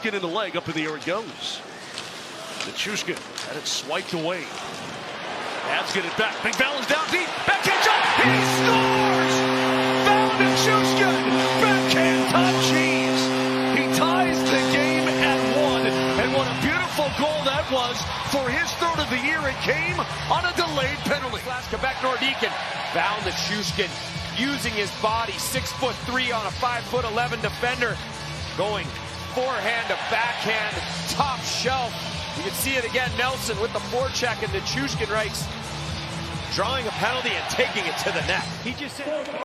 Get in the leg, up in the air it goes. Nichushkin had it swiped away. Habs get it back. Big Valen's down deep. Backhand shot. He scores! Val Nichushkin! Backhand top cheese. He ties the game at 1. And what a beautiful goal that was for his third of the year. It came on a delayed penalty. Quebec Nordique. Val Nichushkin using his body, 6'3" on a 5'11" defender, going forehand to backhand, top shelf. You can see it again. Nelson with the forecheck, and Nichushkin writes, drawing a penalty and taking it to the net. He just said.